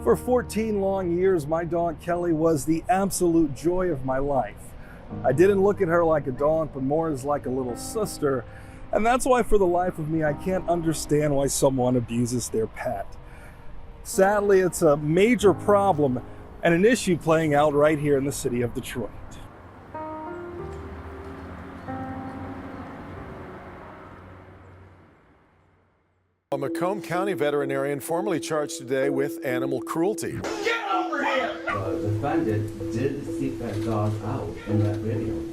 For 14 long years, my dog Kelly was the absolute joy of my life. I didn't look at her like a dog, but more as like a little sister. And that's why for the life of me, I can't understand why someone abuses their pet. Sadly, it's a major problem and an issue playing out right here in the city of Detroit. A Macomb County veterinarian formally charged today with animal cruelty. Get over here! The defendant did seek that dog out in that video.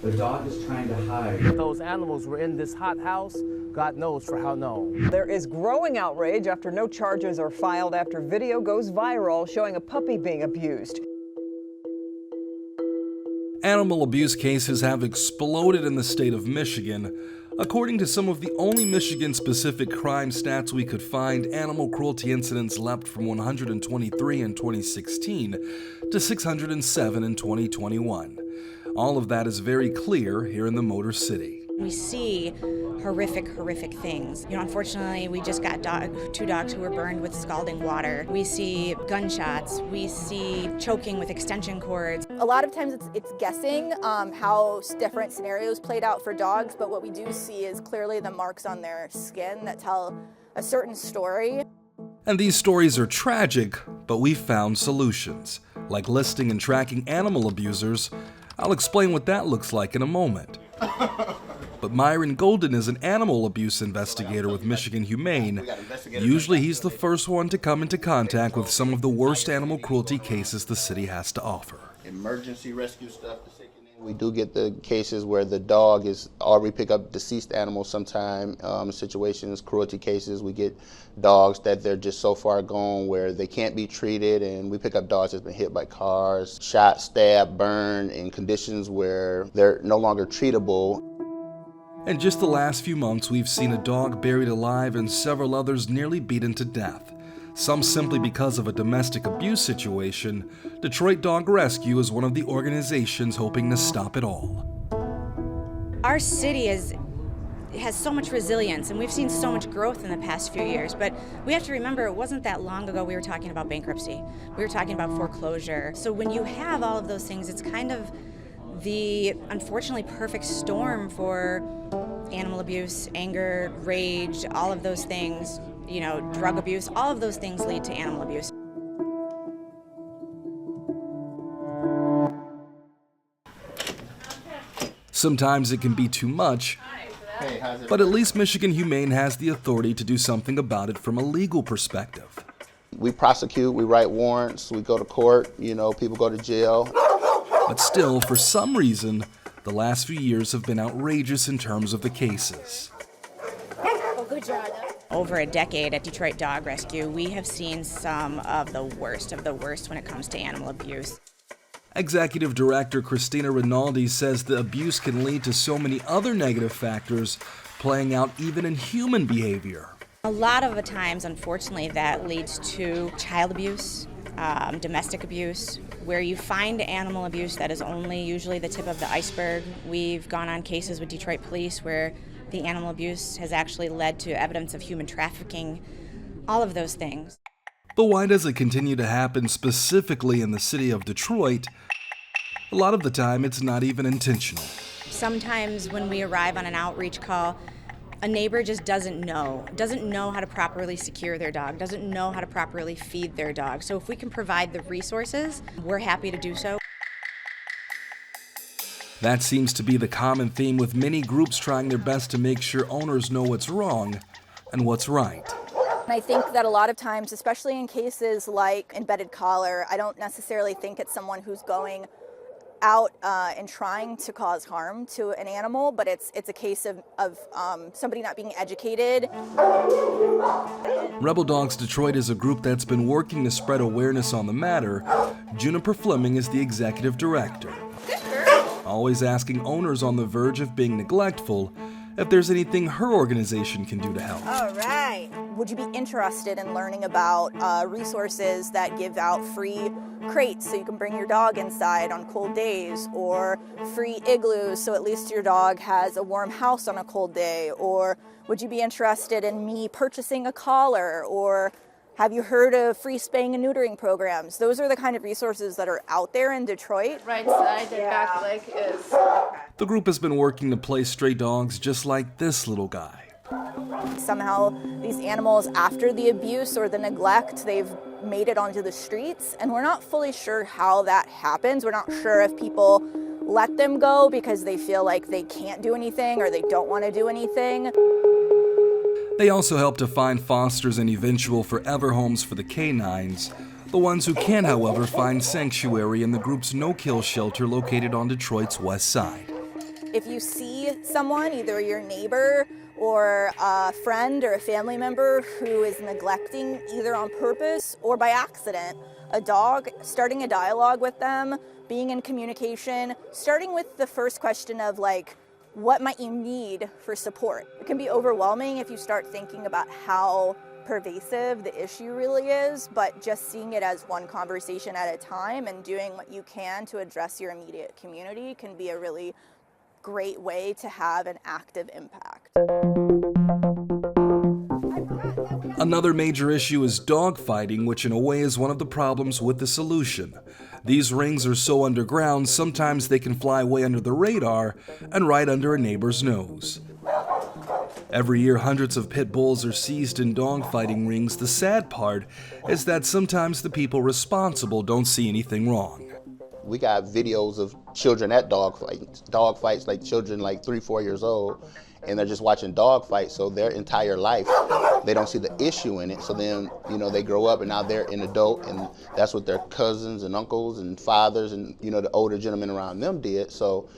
The dog is trying to hide. Those animals were in this hot house, God knows for how long. There is growing outrage after no charges are filed after video goes viral showing a puppy being abused. Animal abuse cases have exploded in the state of Michigan. According to some of the only Michigan-specific crime stats we could find, animal cruelty incidents leapt from 123 in 2016 to 607 in 2021. All of that is very clear here in the Motor City. We see horrific things. Unfortunately, we just got two dogs who were burned with scalding water. We see gunshots. We see choking with extension cords. A lot of times it's guessing how different scenarios played out for dogs, but what we do see is clearly the marks on their skin that tell a certain story. And these stories are tragic, but we found solutions, like listing and tracking animal abusers. I'll explain what that looks like in a moment. But Myron Golden is an animal abuse investigator with Michigan Humane. Usually he's the first one to come into contact with some of the worst animal cruelty cases the city has to offer. Emergency rescue stuff. We do get the cases where the dog is, or we pick up deceased animals sometime, situations, cruelty cases. We get dogs that they're just so far gone where they can't be treated, and we pick up dogs that's been hit by cars, shot, stabbed, burned, in conditions where they're no longer treatable. In just the last few months, we've seen a dog buried alive and several others nearly beaten to death. Some simply because of a domestic abuse situation. Detroit Dog Rescue is one of the organizations hoping to stop it all. Our city has so much resilience, and we've seen so much growth in the past few years, but we have to remember it wasn't that long ago we were talking about bankruptcy. We were talking about foreclosure. So when you have all of those things, it's kind of the unfortunately perfect storm for animal abuse, anger, rage, all of those things, drug abuse, all of those things lead to animal abuse. Sometimes it can be too much, but at least Michigan Humane has the authority to do something about it from a legal perspective. We prosecute, we write warrants, we go to court, people go to jail. But still, for some reason, the last few years have been outrageous in terms of the cases. Over a decade at Detroit Dog Rescue, we have seen some of the worst when it comes to animal abuse. Executive Director Christina Rinaldi says the abuse can lead to so many other negative factors, playing out even in human behavior. A lot of the times, unfortunately, that leads to child abuse, domestic abuse, where you find animal abuse that is only usually the tip of the iceberg. We've gone on cases with Detroit police where the animal abuse has actually led to evidence of human trafficking, all of those things. But why does it continue to happen specifically in the city of Detroit? A lot of the time, it's not even intentional. Sometimes when we arrive on an outreach call, a neighbor just doesn't know how to properly secure their dog, doesn't know how to properly feed their dog. So if we can provide the resources, we're happy to do so. That seems to be the common theme with many groups trying their best to make sure owners know what's wrong and what's right. And I think that a lot of times, especially in cases like embedded collar, I don't necessarily think it's someone who's going out and trying to cause harm to an animal, but it's a case of somebody not being educated. Rebel Dogs Detroit is a group that's been working to spread awareness on the matter. Juniper Fleming is the executive director, always asking owners on the verge of being neglectful if there's anything her organization can do to help. All right. Would you be interested in learning about resources that give out free crates so you can bring your dog inside on cold days, or free igloos so at least your dog has a warm house on a cold day? Or would you be interested in me purchasing a collar? Or Have you heard of free spaying and neutering programs? Those are the kind of resources that are out there in Detroit. Right side, the back leg is... The group has been working to place stray dogs just like this little guy. Somehow these animals, after the abuse or the neglect, they've made it onto the streets, and we're not fully sure how that happens. We're not sure if people let them go because they feel like they can't do anything or they don't want to do anything. They also help to find fosters and eventual forever homes for the canines, the ones who can, however, find sanctuary in the group's no-kill shelter located on Detroit's west side. If you see someone, either your neighbor or a friend or a family member who is neglecting either on purpose or by accident a dog, starting a dialogue with them, being in communication, starting with the first question of like, what might you need for support? It can be overwhelming if you start thinking about how pervasive the issue really is, but just seeing it as one conversation at a time and doing what you can to address your immediate community can be a really great way to have an active impact. Another major issue is dog fighting, which in a way is one of the problems with the solution. These rings are so underground, sometimes they can fly way under the radar and right under a neighbor's nose. Every year, hundreds of pit bulls are seized in dogfighting rings. The sad part is that sometimes the people responsible don't see anything wrong. We got videos of children at dog fights, like children like 3-4 years old, and they're just watching dog fights. So their entire life, they don't see the issue in it. So then, they grow up and now they're an adult, and that's what their cousins and uncles and fathers and, the older gentlemen around them did. So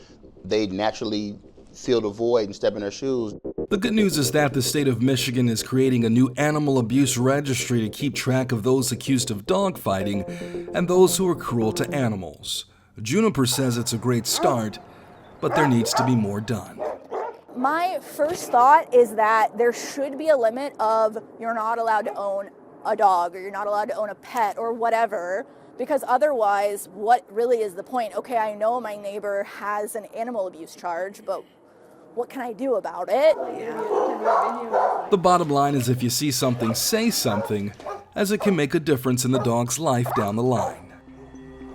they naturally feel the void and step in their shoes. The good news is that the state of Michigan is creating a new animal abuse registry to keep track of those accused of dogfighting and those who are cruel to animals. Juniper says it's a great start, but there needs to be more done. My first thought is that there should be a limit of you're not allowed to own a dog or you're not allowed to own a pet or whatever, because otherwise, what really is the point? Okay, I know my neighbor has an animal abuse charge, but what can I do about it? The bottom line is if you see something, say something, as it can make a difference in the dog's life down the line.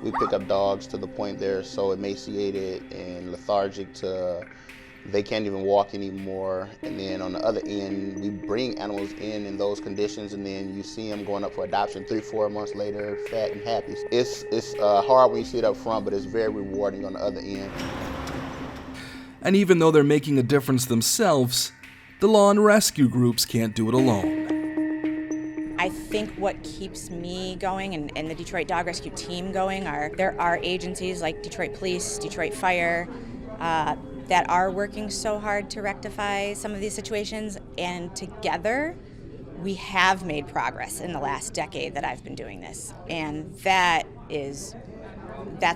We pick up dogs to the point they're so emaciated and lethargic to they can't even walk anymore. And then on the other end, we bring animals in those conditions, and then you see them going up for adoption 3-4 months later, fat and happy. It's hard when you see it up front, but it's very rewarding on the other end. And even though they're making a difference themselves, the law and rescue groups can't do it alone. I think what keeps me going and the Detroit Dog Rescue team going there are agencies like Detroit Police, Detroit Fire, that are working so hard to rectify some of these situations, and together we have made progress in the last decade that I've been doing this, and that's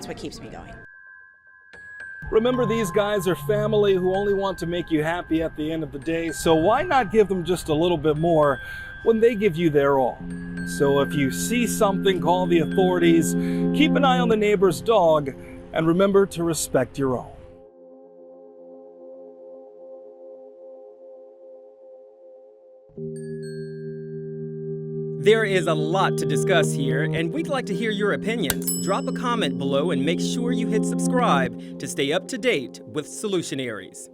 what keeps me going. Remember, these guys are family who only want to make you happy at the end of the day, so why not give them just a little bit more when they give you their all? So if you see something, call the authorities, keep an eye on the neighbor's dog, and remember to respect your own. There is a lot to discuss here, and we'd like to hear your opinions. Drop a comment below and make sure you hit subscribe to stay up to date with Solutionaries.